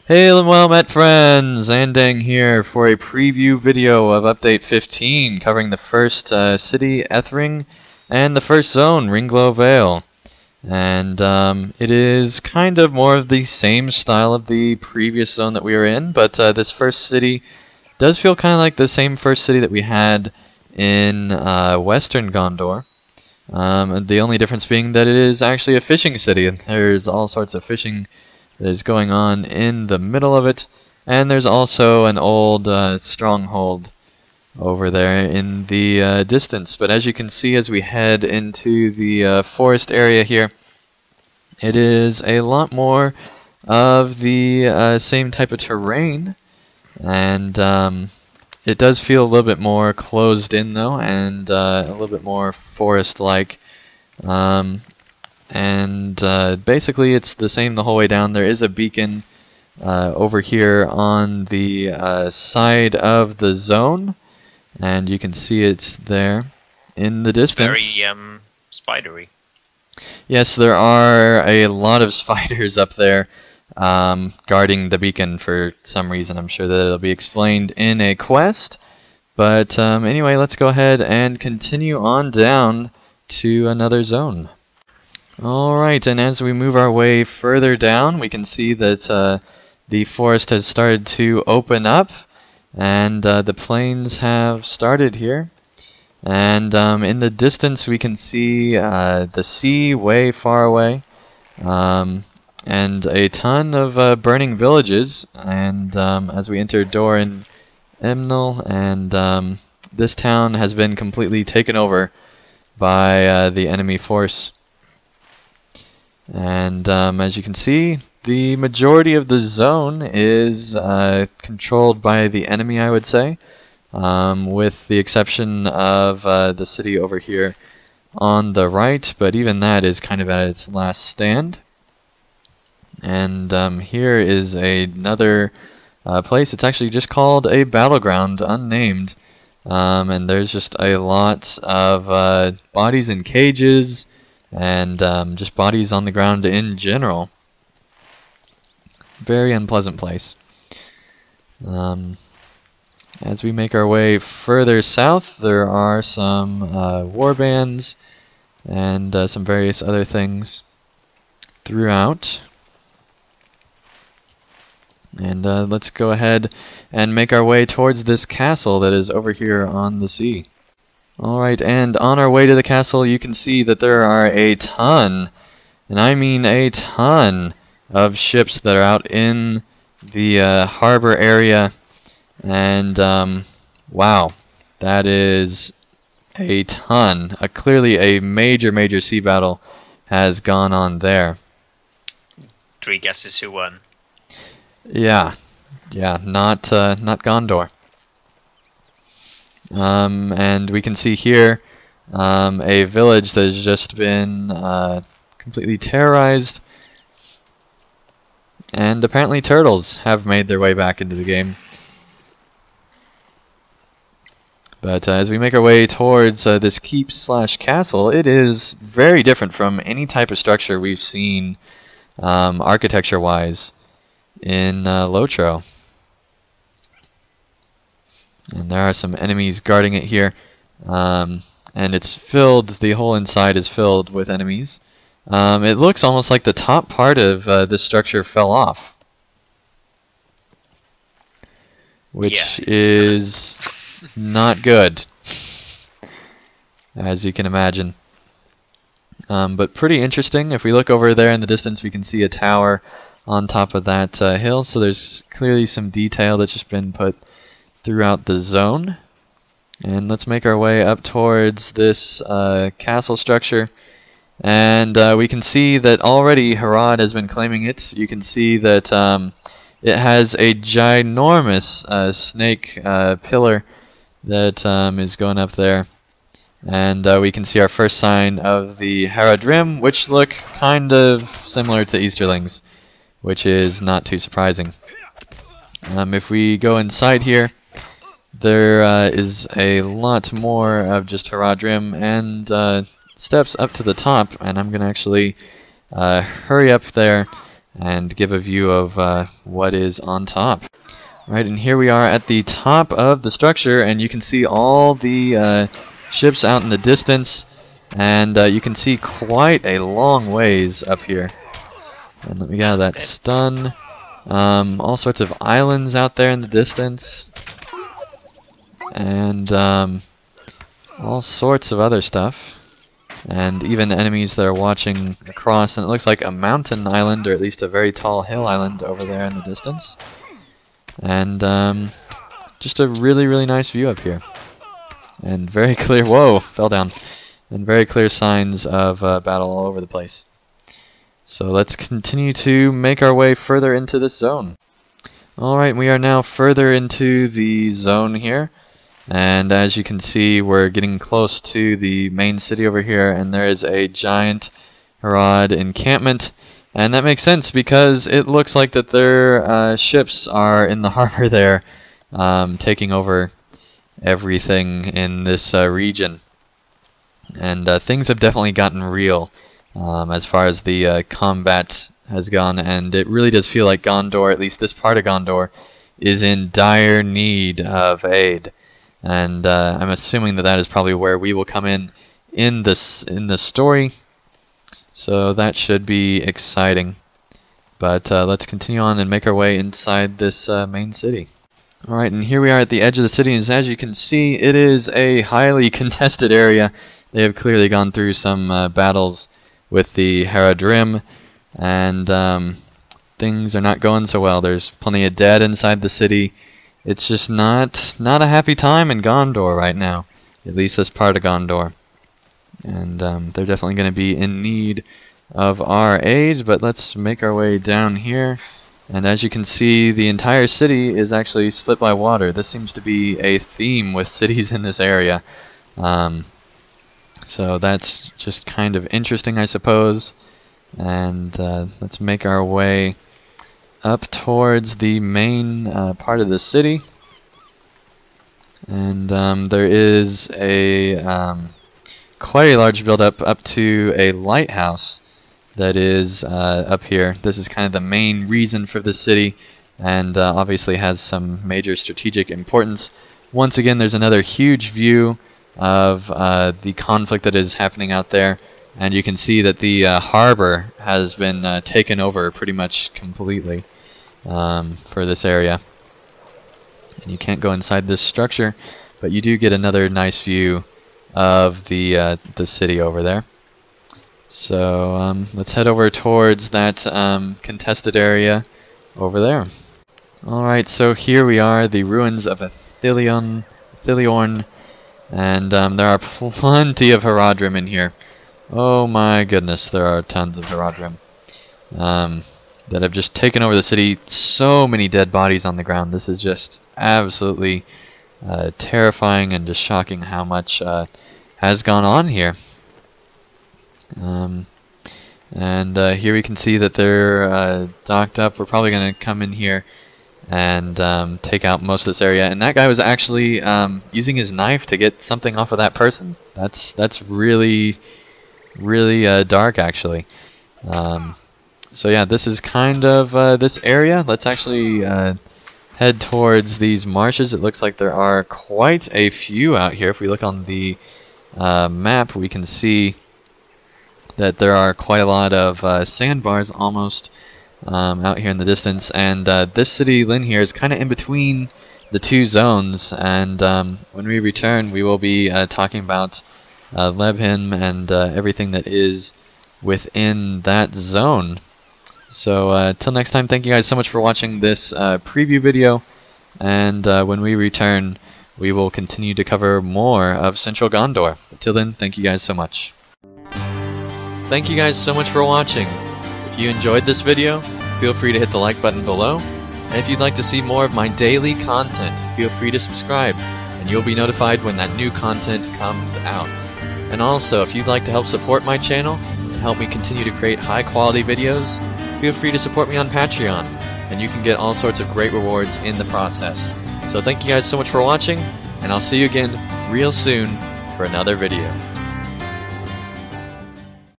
Hail and well met friends! Andang here for a preview video of Update 15 covering the first city, Ethring, and the first zone, Ringlow Vale. And it is kind of more of the same style of the previous zone that we were in, but this first city does feel kind of like the same first city that we had in western Gondor. The only difference being that it is actually a fishing city, and there's all sorts of fishing that is going on in the middle of it, and there's also an old stronghold over there in the distance. But as you can see, as we head into the forest area here, it is a lot more of the same type of terrain, and it does feel a little bit more closed in though, and a little bit more forest-like. Basically it's the same the whole way down. There is a beacon over here on the side of the zone, and you can see it there in the distance. It's very spidery. Yes, there are a lot of spiders up there guarding the beacon for some reason. I'm sure that it'll be explained in a quest. But anyway, let's go ahead and continue on down to another zone. Alright, and as we move our way further down, we can see that the forest has started to open up, and the plains have started here. And in the distance we can see the sea way far away, and a ton of burning villages. And as we enter Doran Emnel, and this town has been completely taken over by the enemy force. And as you can see, the majority of the zone is controlled by the enemy, I would say, with the exception of the city over here on the right, but even that is kind of at its last stand. And here is another place. It's actually just called a battleground, unnamed, and there's just a lot of bodies in cages, and just bodies on the ground in general. Very unpleasant place. As we make our way further south, there are some warbands and some various other things throughout. And let's go ahead and make our way towards this castle that is over here on the sea. Alright, and on our way to the castle, you can see that there are a ton, and I mean a ton, of ships that are out in the harbor area. And wow, that is a ton. Clearly a major sea battle has gone on there. 3 guesses who won. Yeah, not Gondor. And we can see here a village that has just been completely terrorized, and apparently turtles have made their way back into the game. But as we make our way towards this keep/castle, it is very different from any type of structure we've seen architecture-wise in LOTRO. And there are some enemies guarding it here, and it's filled, the whole inside is filled with enemies. It looks almost like the top part of this structure fell off, which is not good, as you can imagine. But pretty interesting. If we look over there in the distance, we can see a tower on top of that hill, so there's clearly some detail that's just been put throughout the zone. And let's make our way up towards this castle structure, and we can see that already Harad has been claiming it. You can see that it has a ginormous snake pillar that is going up there, and we can see our first sign of the Haradrim, which look kind of similar to Easterlings, which is not too surprising. If we go inside here, there is a lot more of just Haradrim and steps up to the top, and I'm going to actually hurry up there and give a view of what is on top. Right, and here we are at the top of the structure, and you can see all the ships out in the distance, and you can see quite a long ways up here. And let me get out of that stun. All sorts of islands out there in the distance, and all sorts of other stuff, and even enemies that are watching across, and it looks like a mountain island, or at least a very tall hill island over there in the distance, and just a really nice view up here, and very clear, whoa, fell down, and very clear signs of battle all over the place. So let's continue to make our way further into this zone. Alright, we are now further into the zone here, and as you can see, we're getting close to the main city over here, and there is a giant Harad encampment, and that makes sense because it looks like that their ships are in the harbor there, taking over everything in this region. And things have definitely gotten real as far as the combat has gone, and it really does feel like Gondor, at least this part of Gondor, is in dire need of aid. And I'm assuming that that is probably where we will come in the story, so that should be exciting. But let's continue on and make our way inside this main city. Alright, and here we are at the edge of the city, and as you can see, it is a highly contested area. They have clearly gone through some battles with the Haradrim, and things are not going so well. There's plenty of dead inside the city. It's just not a happy time in Gondor right now, at least this part of Gondor. And they're definitely going to be in need of our aid, but let's make our way down here. And as you can see, the entire city is actually split by water. This seems to be a theme with cities in this area. So that's just kind of interesting, I suppose. And let's make our way up towards the main part of the city. And there is a quite a large build-up up to a lighthouse that is up here. This is kind of the main reason for the city, and obviously has some major strategic importance. Once again, there's another huge view of the conflict that is happening out there, and you can see that the harbor has been taken over pretty much completely for this area. And you can't go inside this structure, but you do get another nice view of the city over there. So let's head over towards that contested area over there. Alright, so here we are, the ruins of Ithilorn, and there are plenty of Haradrim in here. Oh my goodness, there are tons of Haradrim that have just taken over the city. So many dead bodies on the ground. This is just absolutely terrifying and just shocking how much has gone on here. And here we can see that they're docked up. We're probably going to come in here and take out most of this area. And that guy was actually using his knife to get something off of that person. That's really dark, actually. So yeah, this is kind of this area. Let's actually head towards these marshes. It looks like there are quite a few out here. If we look on the map, we can see that there are quite a lot of sandbars almost out here in the distance, and this city, Lynn, here is kind of in between the two zones, and when we return we will be talking about Lebhim and everything that is within that zone. So till next time, thank you guys so much for watching this preview video, and when we return we will continue to cover more of Central Gondor. Until then, thank you guys so much. Thank you guys so much for watching. If you enjoyed this video, feel free to hit the like button below, and if you'd like to see more of my daily content, feel free to subscribe, and you'll be notified when that new content comes out. And also, if you'd like to help support my channel and help me continue to create high quality videos, feel free to support me on Patreon, and you can get all sorts of great rewards in the process. So thank you guys so much for watching, and I'll see you again real soon for another video.